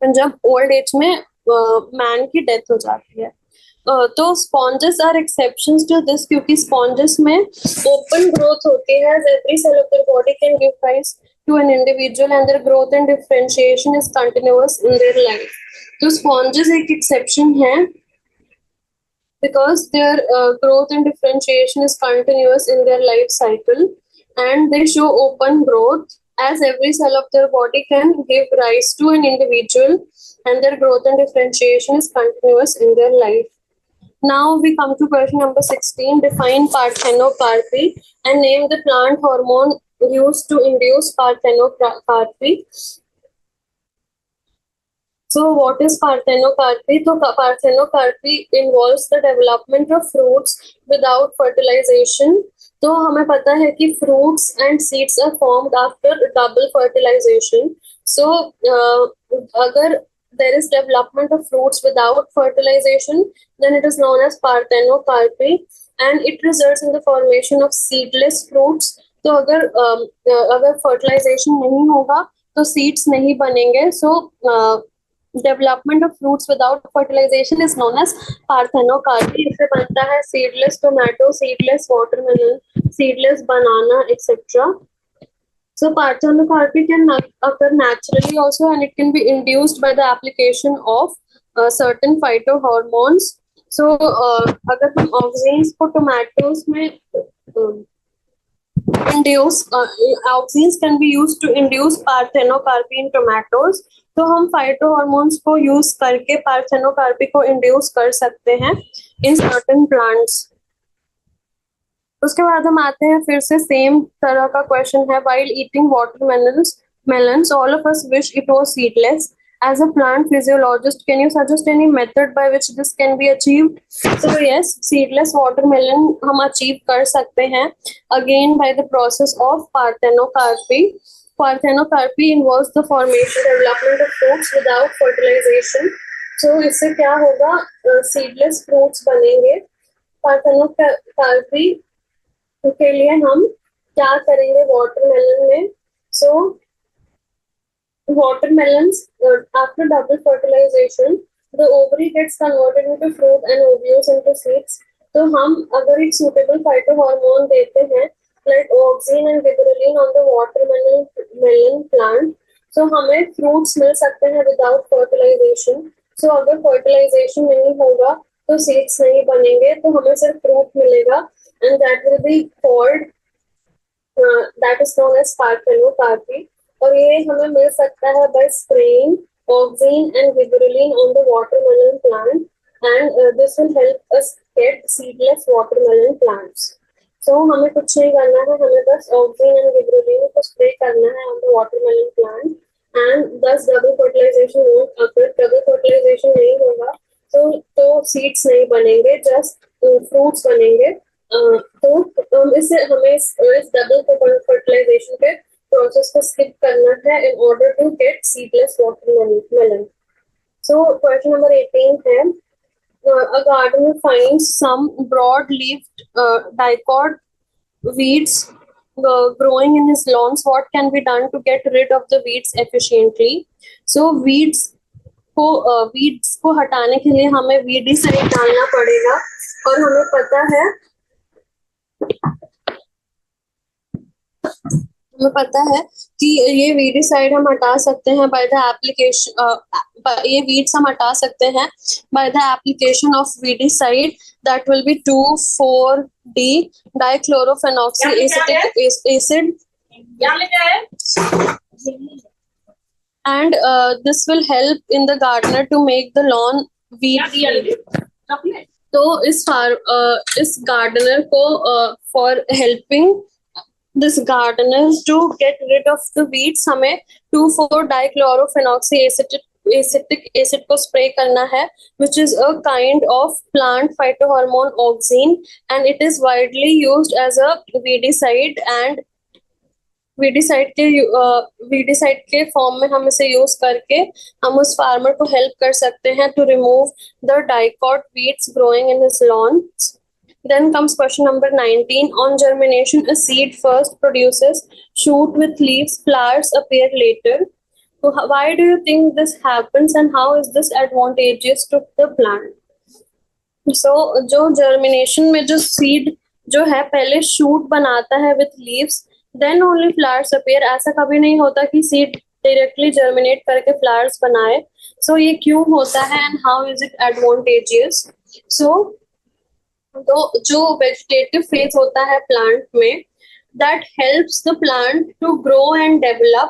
जब ओल्ड एज में मैन की डेथ हो जाती है. तो sponges are exceptions to this, क्योंकि स्पॉन्जेस में ओपन ग्रोथ होती है. Every cell of their body can give rise to an individual and their growth and differentiation is continuous in their life. तो स्पॉन्जेस एक एक्सेप्शन है because their growth and differentiation is continuous in their life cycle and they show open growth, as every cell of their body can give rise to an individual and their growth and differentiation is continuous in their life. Now we come to question number 16. Define parthenocarpy and name the plant hormone used to induce parthenocarpy. So what is parthenocarpy? So parthenocarpy involves the development of fruits without fertilization. तो हमें पता है कि fruits and seeds are formed after double fertilization. So अगर there is development of fruits without fertilization, then it is known as parthenocarpy and it results in the formation of seedless fruits. तो अगर fertilization नहीं होगा तो seeds नहीं बनेंगे. So development of fruits without fertilization is known as parthenocarpy. इससे बनता है seedless tomato, seedless watermelon, seedless banana, etc. So parthenocarpy can occur naturally also, and it can be induced by the application of certain phytohormones. So अगर हम auxins को tomatoes में induce, auxins can be used to induce parthenocarpy in tomatoes. तो हम phytohormones को use करके parthenocarpy को induce कर सकते हैं in certain plants. उसके बाद हम आते हैं फिर से सेम तरह का क्वेश्चन है. while eating watermelons all of us wish it was seedless. As a plant physiologist, can you suggest any method by which this can be achieved? So yes, seedless watermelon हम achieve कर सकते हैं again by the process of parthenocarpy. Parthenocarpy involves the formation development of fruits without fertilization. So इससे क्या होगा, seedless fruits बनेंगे. parthenocarpy के लिए हम क्या करेंगे वाटरमेलन में? सो watermelons, after double fertilization, the ovary gets converted into fruit and ovules into seeds. तो हम अगर एक suitable phytohormone देते हैं like auxin and gibberellin on the watermelon plant, so हमें fruits मिल सकते हैं without fertilization. So अगर fertilization नहीं होगा तो seeds नहीं बनेंगे, तो हमें सिर्फ fruit मिलेगा and that will be called that is known as parthenocarpy. और ये हमें मिल सकता है by spraying auxin and gibberellin on the watermelon plant, and this will help us get seedless watermelon plants. So हमें कुछ नहीं करना है, हमें बस auxin and gibberellin को spray करना है on the watermelon plant, and thus double fertilization won't occur. double fertilization नहीं होगा तो seeds नहीं बनेंगे, just fruits बनेंगे. तो इससे हमें इस डबल फर्टिलाइजेशन के प्रोसेस को स्किप करना है in order to get seedless watermelon. So question number 18 है a gardener finds some broad-leaved dicot weeds growing in his lawns. What can be done to get rid of the weeds efficiently? So weeds को हटाने के लिए हमें weedicide डालना पड़ेगा, और हमें पता है कि ये weedicide हम हटा सकते हैं by the application ये weeds हम हटा सकते हैं by the application of weedicide, that will be 2,4-D dichlorophenoxyacetic acid, and this will help in the gardener to make the lawn weed free. तो इस गार्डनर को for helping this gardener to get rid of the weeds, हमें 2,4-dichlorophenoxyacetic acid को spray करना है, which is a kind of plant phytohormone auxin, and it is widely used as a weedicide, and weedicide के form में हम इसे use करके हम उस फार्मर को हेल्प कर सकते हैं to remove the dicot weeds growing in his lawns. Then comes question number 19. On germination, a seed first produces shoot with leaves, flowers appear later. So why do you think this happens, and how is this advantageous to the plant? So जो germination में जो seed जो है पहले shoot बनाता है with leaves, then only flowers appear. ऐसा कभी नहीं होता कि seed directly germinate करके flowers बनाए. So ये क्यों होता है, and how is it advantageous? So तो जो वेजिटेटिव फेज होता है प्लांट में, that helps the plant to grow and develop,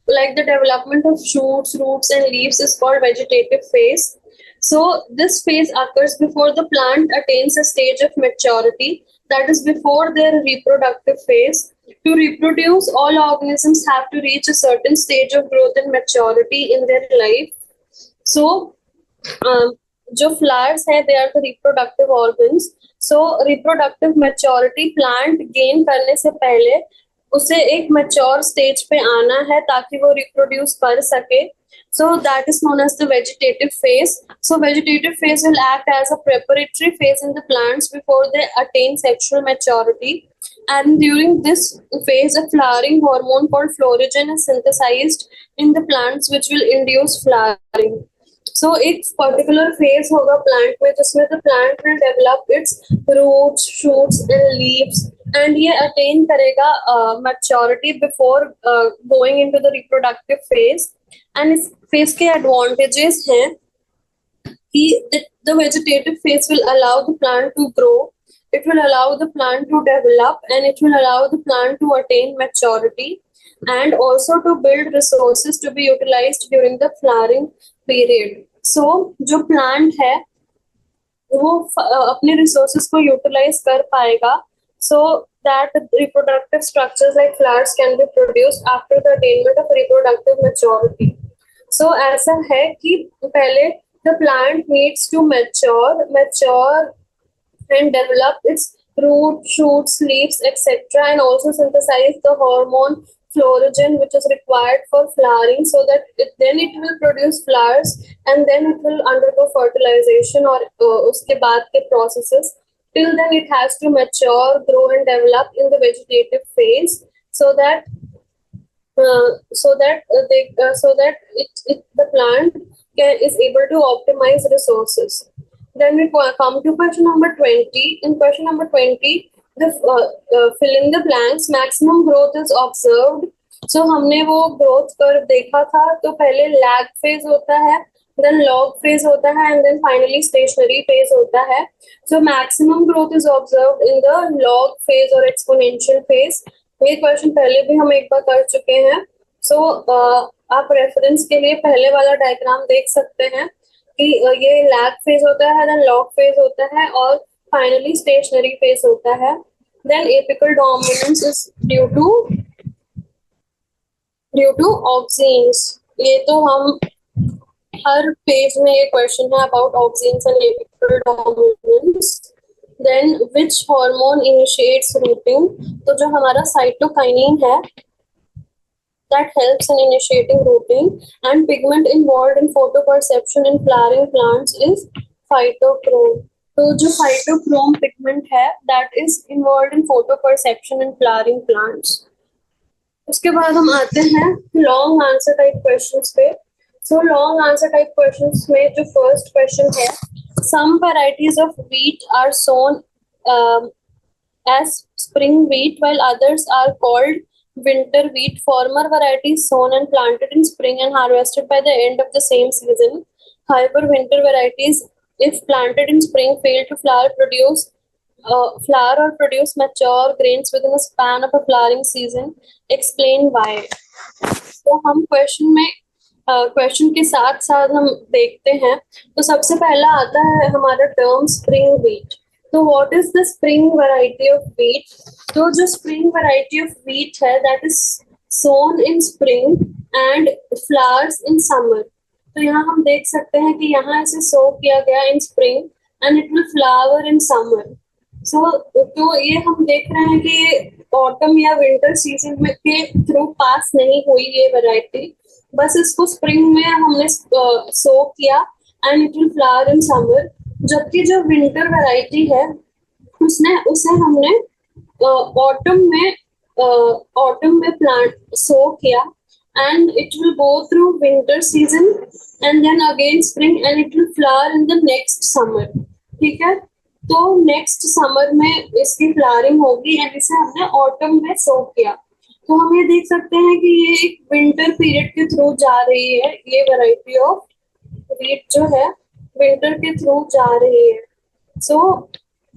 like the development of shoots, roots and leaves is called vegetative phase. So this phase occurs before the plant attains a stage of maturity, that is before their reproductive phase. To reproduce, all organisms have to reach a certain stage of growth and maturity in their life. So जो flowers है, they are the reproductive organs. So reproductive maturity plant gain करने से पहले उसे एक mature stage पे आना है ताकि वो reproduce कर सके. So that is known as the vegetative phase. So vegetative phase will act as a preparatory phase in the plants before they attain sexual maturity. And during this phase, a flowering hormone called phlorogen is synthesized in the plants, which will induce flowering. So एक particular phase होगा plant में जिसमें the plant will develop its roots, shoots and leaves, and ये attain करेगा maturity before going into the reproductive phase. And इस phase के advantages हैं कि the vegetative phase will allow the plant to grow, it will allow the plant to develop, and it will allow the plant to attain maturity, and also to build resources to be utilized during the flowering period. So जो plant है वो अपने resources को utilize कर पाएगा, so that reproductive structures like flowers can be produced after the attainment of reproductive maturity. So ऐसा है कि पहले the plant needs to mature and develop its root, shoots, leaves, etc., and also synthesize the hormone phlorogen, which is required for flowering, so that then it will produce flowers, and then it will undergo fertilization, और उसके बाद के processes Till then it has to mature, grow and develop in the vegetative phase, so that the plant is able to optimize resources. Then we come to question number 20. In question number 20, the fill in the blanks, maximum growth is observed. So हमने वो growth curve देखा था, तो पहले lag phase होता है, then log phase होता है, and then finally stationary phase होता है. So maximum growth is observed in the log phase or exponential phase. ये क्वेश्चन पहले भी हम एक बार कर चुके हैं. सो आप रेफरेंस के लिए पहले वाला डायग्राम देख सकते हैं कि ये लैग फेज होता है, देन लॉग फेज होता है और फाइनली स्टेशनरी फेज होता है. Then apical dominance is due to auxins. ये तो हम हर पेज में ये क्वेश्चन है about auxins and apical dominance. Then which hormone initiates rooting? तो जो हमारा साइटोकाइनिन है that helps in initiating rooting, and pigment involved in photoperception in flowering plants is phytochrome. तो जो phytochrome pigment है that is involved in photoperception in flowering plants. उसके बाद हम आते हैं long answer type questions पे. So long answer type questions में जो first question है, some varieties of wheat are sown as spring wheat while others are called winter wheat. Former varieties sown and planted in spring and harvested by the end of the same season. However, winter varieties, if planted in spring, fail to flower or produce mature grains within a span of a flowering season. Explain why. तो हम question के साथ साथ हम देखते हैं. तो सबसे पहला आता है हमारा टर्म स्प्रिंग व्हीट. तो what is the spring variety of wheat? तो जो स्प्रिंग वैरायटी ऑफ व्हीट है that is sown in spring and flowers in summer. तो यहाँ हम देख सकते हैं कि यहाँ इसे सो किया गया in spring and it will flower in summer. So तो ये हम देख रहे हैं कि ऑटम या विंटर सीजन में के थ्रू पास नहीं हुई ये वैरायटी, बस इसको स्प्रिंग में हमने सो किया and it will flower in summer. जबकि जो विंटर वैरायटी है उसे हमने ऑटम में प्लांट सो किया and it will go through winter season and then again spring and it will flower in the next summer. ठीक है, तो नेक्स्ट समर में इसकी फ्लावरिंग होगी एंड इसे हमने ऑटम में सो किया. तो हम ये देख सकते हैं कि ये एक विंटर पीरियड के थ्रू जा रही है. ये वैरायटी ऑफ व्हीट जो है विंटर के थ्रू जा रही है. सो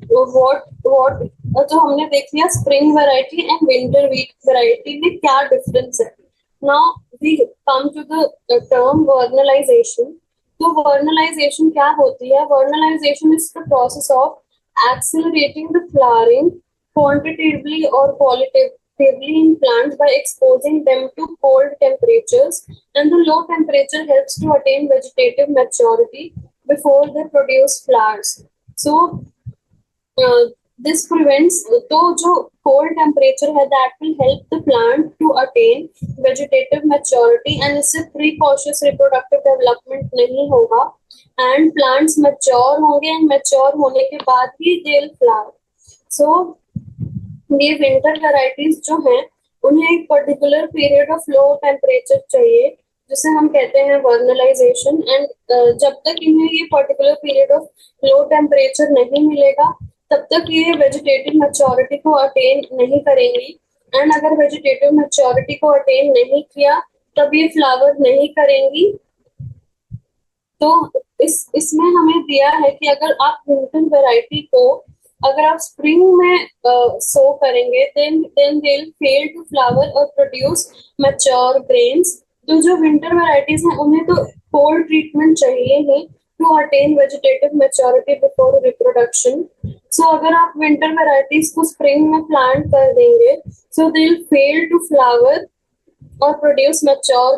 व्हाट तो हमने देख लिया spring variety and winter wheat variety में क्या डिफरेंस है. Now we come to the term vernalization. तो वर्नलाइजेशन क्या होती है? Vernalization is the process of accelerating the flowering quantitatively or qualitatively in plants by exposing them to cold temperatures, and the low temperature helps to attain vegetative maturity before they produce flowers. So this prevents, तो जो cold temperature है that will help the plant to attain vegetative maturity and इससे precautious reproductive development नहीं होगा and plants mature होंगे and mature होने के बाद ही they'll flower. So ये winter varieties जो हैं उन्हें एक particular period of low temperature चाहिए जिसे हम कहते हैं vernalization, and जब तक इन्हें ये particular period of low temperature नहीं मिलेगा तब तक ये वेजिटेटिव मैच्योरिटी को अटेन नहीं करेंगी. एंड अगर वेजिटेटिव मैच्योरिटी को अटेन नहीं किया तब ये फ्लावर नहीं करेंगी. तो इसमें हमें दिया है कि अगर आप विंटर वैरायटी को अगर आप स्प्रिंग में सो करेंगे then they will fail to flower और प्रोड्यूस मैच्योर ग्रेन्स. तो जो विंटर वैरायटीज हैं उन्हें तो कोल्ड ट्रीटमेंट चाहिए ही to attain vegetative maturity before reproduction. So अगर आप winter varieties को spring में plant कर देंगे so they'll fail to flower or produce mature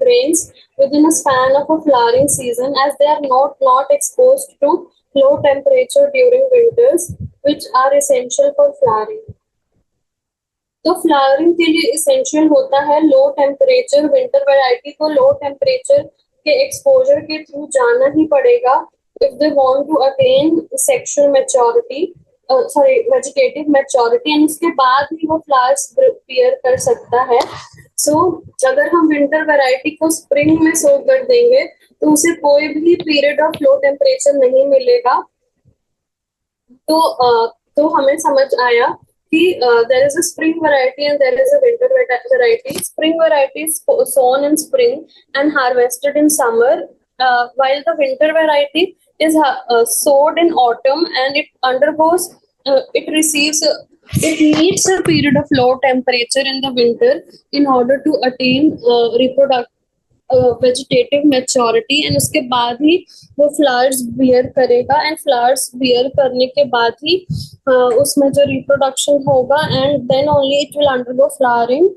grains within a span of a flowering season as they are not exposed to low temperature during winters which are essential for flowering. तो flowering के लिए essential होता है low temperature. Winter variety को low temperature के exposure के through जाना ही पड़ेगा if they want to attain sexual maturity. Sorry vegetative maturity, and उसके बाद ही वो फ्लावर्स बियर कर सकता है. सो अगर हम विंटर वैरायटी को स्प्रिंग में सो कर देंगे तो उसे कोई भी पीरियड ऑफ लो टेम्परेचर नहीं मिलेगा. तो हमें समझ आया कि there is a spring variety and there is a winter variety. Spring variety is sown in spring and harvested in summer, while the winter variety is sowed in autumn and it needs a period of low temperature in the winter in order to attain vegetative maturity, and उसके बाद ही वो flowers bear करेगा, and flowers bear करने के बाद ही उसमें जो रिप्रोडक्शन होगा, and then only it will undergo flowering.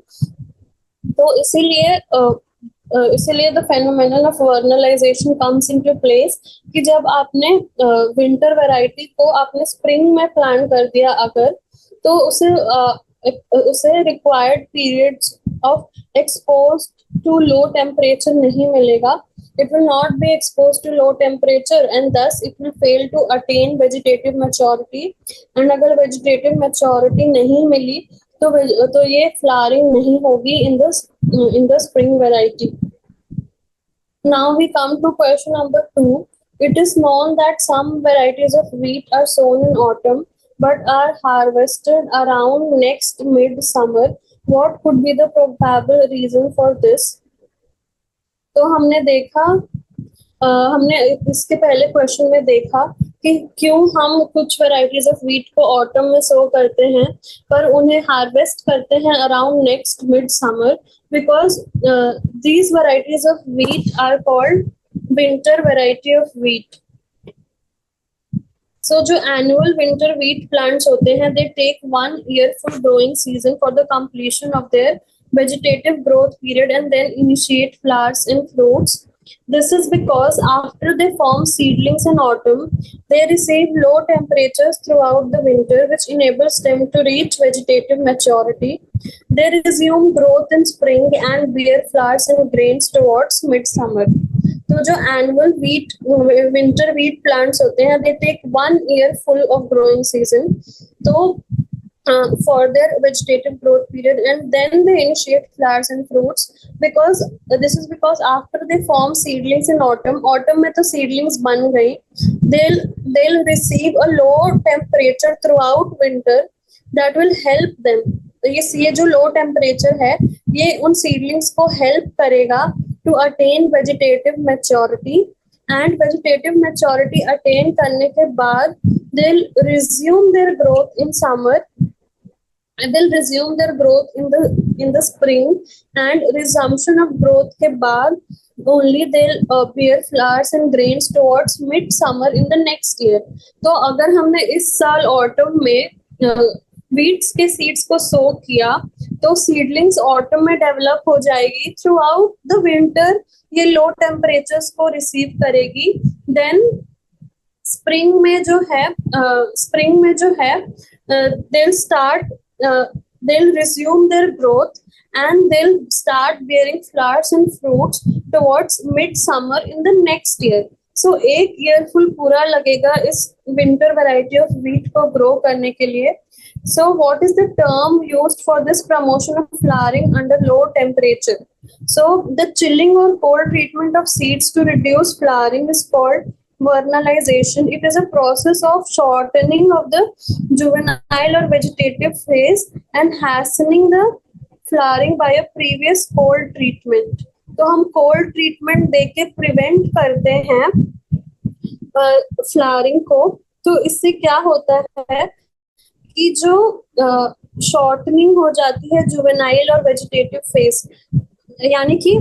तो इसीलिए the phenomenon of vernalization comes into place कि जब आपने विंटर वैरायटी को आपने स्प्रिंग में प्लांट कर दिया अगर, तो उसे required periods of expose to low temperature नहीं मिलेगा. It will not be exposed to low temperature and thus it will fail to attain vegetative maturity. And अगर vegetative maturity नहीं मिली तो ये flowering नहीं होगी in the spring variety. Now we come to question number 2. It is known that some varieties of wheat are sown in autumn but are harvested around next mid-summer. What could be the probable reason for this? तो हमने इसके पहले question में देखा कि क्यों हम कुछ वेराइटीज ऑफ व्हीट को ऑटम में सो करते हैं पर उन्हें हार्वेस्ट करते हैं around next mid summer, because these varieties of wheat are called winter variety of wheat. So जो annual winter wheat plants होते हैं, they take 1 year full growing season for the completion of their vegetative growth period and then initiate flowers and fruits. This is because after they form seedlings in autumn, they receive low temperatures throughout the winter, which enables them to reach vegetative maturity. They resume growth in spring and bear flowers and grains towards midsummer. तो जो annual winter wheat plants होते हैं, they take 1 year full of growing season तो for their vegetative growth period and then they initiate flowers and fruits, because this is because after they form seedlings in autumn में तो seedlings बन गई, they'll receive a low temperature throughout winter that will help them. ये जो low temperature है ये उन seedlings को हेल्प करेगा to attain vegetative maturity, and vegetative maturity attain करने के बाद they'll resume their growth in summer, and they'll resume their growth in the spring, and resumption of growth के बाद only they'll bear flowers and grains towards midsummer in the next year. तो अगर हमने इस साल ऑटम में weeds के seeds को सो किया तो सीडलिंग्स ऑटम में डेवलप हो जाएगी, थ्रू आउट द विंटर ये लो टेम्परेचर्स को रिसीव करेगी. देन स्प्रिंग में जो है they'll resume their growth and they'll start bearing flowers and fruits towards midsummer in the next year. So 1 year full पूरा लगेगा इस विंटर वैरायटी ऑफ व्हीट को ग्रो करने के लिए. So what is the term used for this promotion of flowering under low temperature? So the chilling or cold treatment of seeds to reduce flowering is called vernalization. It is a process of shortening of the juvenile or vegetative phase and hastening the flowering by a previous cold treatment. तो हम cold treatment देके prevent करते हैं flowering को. तो इससे क्या होता है कि जो शॉर्टनिंग हो जाती है जुवेनाइल और वेजिटेटिव फेज, यानी कि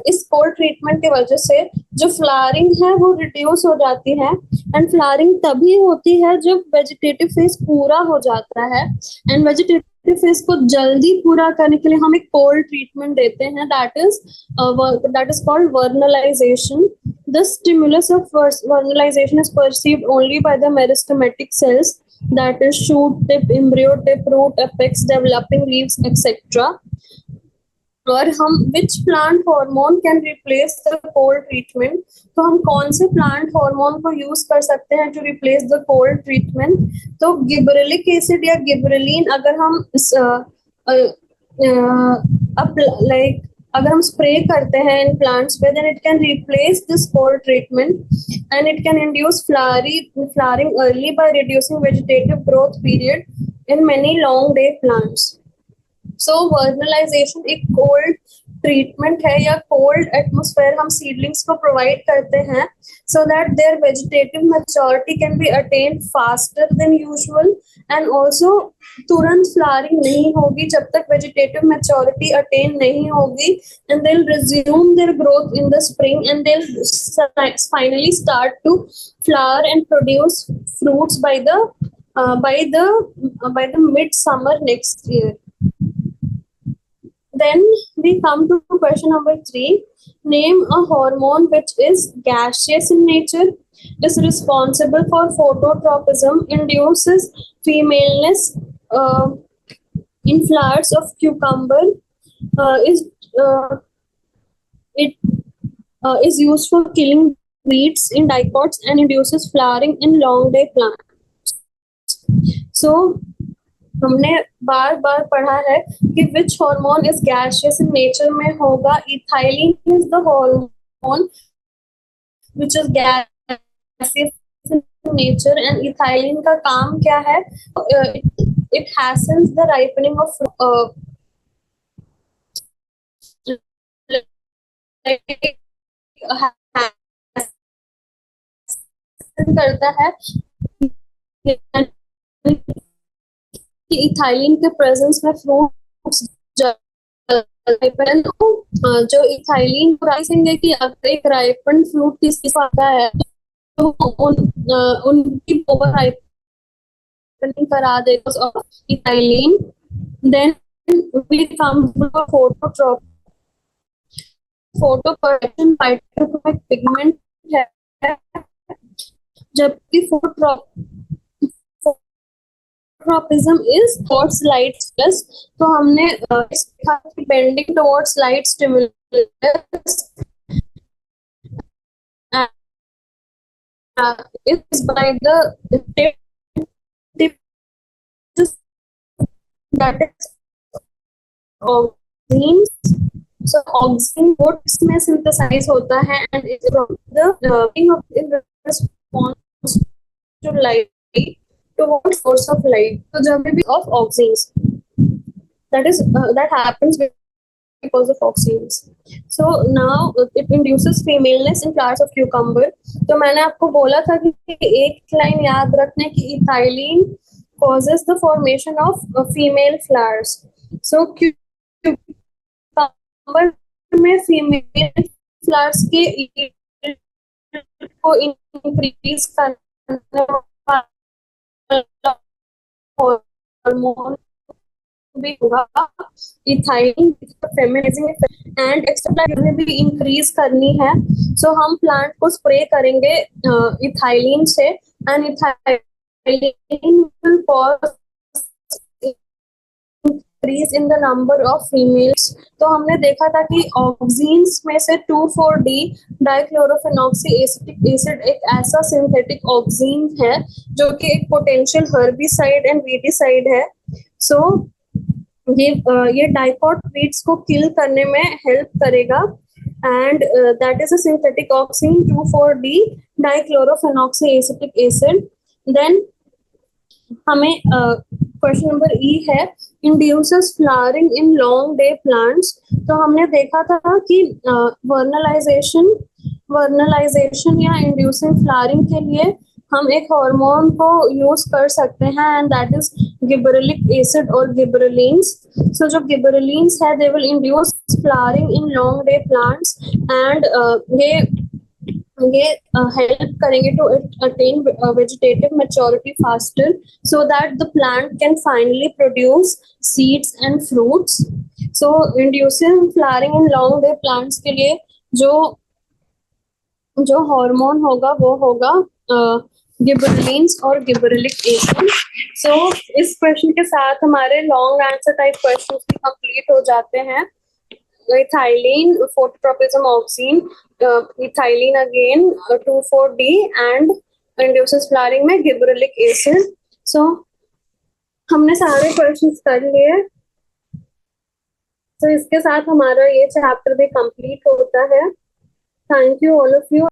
इस कोल्ड ट्रीटमेंट की वजह से जो फ्लावरिंग है वो रिड्यूस हो जाती है, एंड फ्लावरिंग तभी होती है जब वेजिटेटिव फेज पूरा हो जाता है, एंड वेजिटेटिव फेज को जल्दी पूरा करने के लिए हम एक कोल्ड ट्रीटमेंट देते हैं, that is called vernalization. The stimulus of vernalization is perceived only by the meristematic cells, that is shoot tip, embryo tip, root apex, developing leaves, etc. और हम which plant hormone can replace the cold treatment, तो हम कौन से plant hormone को use कर सकते हैं to replace the cold treatment. तो गिबरेलिक एसिड या गिबरेलिन अगर हम अब लाइक अगर हम स्प्रे करते हैं इन प्लांट्स पे, then it can replace this cold treatment and it can induce flowering early by reducing vegetative growth period in many long day plants. So vernalization एक कोल्ड ट्रीटमेंट है या कोल्ड एटमोस्फेयर हम seedlings को provide करते हैं so that their vegetative maturity can be attained faster than usual and also तुरंत flowering नहीं होगी जब तक वेजिटेटिव मैच्योरिटी अटेन नहीं होगी and they will resume their growth in the spring and they will finally start to flower and produce fruits by the midsummer next year. Then we come to question number 3. Name a hormone which is gaseous in nature, is responsible for phototropism, induces femaleness in flowers of cucumber, is used for killing weeds in dicots and induces flowering in long day plants. So हमने बार बार पढ़ा है कि which hormone is gaseous in nature में होगा। Ethylene is the hormone which is gaseous in nature and ethylene का काम क्या है? इट हैसेंस द राइपनिंग ऑफ करता है कि इथाइलिन के प्रेजेंस में फ्रूट्स जो इथाइलिन प्राइसिंग है कि अगर एक राइपन फ्रूट किसी को आता है तो उनकी ओवर राइपनिंग करा देगा of ethylene. Then we come to photoproduction phytochemic pigment है, जबकि phototropism is towards light stimulus. तो हमने देखा कि bending towards light stimulus is by the tip that is auxins. So auxin woods में synthesize होता है and is from the in response to light towards source of light. So जब भी of auxins that happens because of auxins. So now it induces femaleness in flowers of cucumber. तो मैंने आपको बोला था कि एक लाइन याद रखने की ethylene causes the formation of female flowers. So cucumber में female flowers के को increase करने वाला hormone भी होगा इथाइलिन फेमिनाइजिंग इफेक्ट एंड एक्स्ट्रा भी इंक्रीज करनी है। सो हम प्लांट को स्प्रे करेंगे इथाइलिन से and ethylene will cause increase in the number of females. तो हमने देखा था कि ऑक्सीन्स में से 2,4-D डाइक्लोरोफेनॉक्सी एसिटिक एसिड एक ऐसा सिंथेटिक ऑक्सीन है जो कि एक पोटेंशियल हर्बिसाइड एंड वीडिसाइड है। सो ये डाइकॉट वीड्स को किल करने में हेल्प करेगा and that is a synthetic auxin 2,4-D dichlorophenoxy acetic acid. Then हमें क्वेश्चन नंबर ई है induces flowering in long day plants. तो हमने देखा था कि वर्नलाइजेशन या इंड्यूसिंग फ्लावरिंग के लिए हम एक हार्मोन को यूज कर सकते हैं and that is gibberellic acid और गिबरेलिन्स। सो जो गिबरेलिन्स है they will induce flowering in long day plants and ये हेल्प करेंगे to attain vegetative maturity faster so that the plant can finally produce seeds and fruits. So inducing flowering in long day plants के लिए जो hormone होगा वो होगा गिबरेलिन्स और gibberellic acid. सो इस क्वेश्चन के साथ हमारे लॉन्ग आंसर टाइप क्वेश्चन भी कंप्लीट हो जाते हैं। ethylene 4-tropism auxine, ethylene again 2,4-D and induces flowering में gibberellic acid. So हमने सारे क्वेश्चंस कर लिए. तो इसके साथ हमारा ये चैप्टर भी कंप्लीट होता है. Thank you all of you.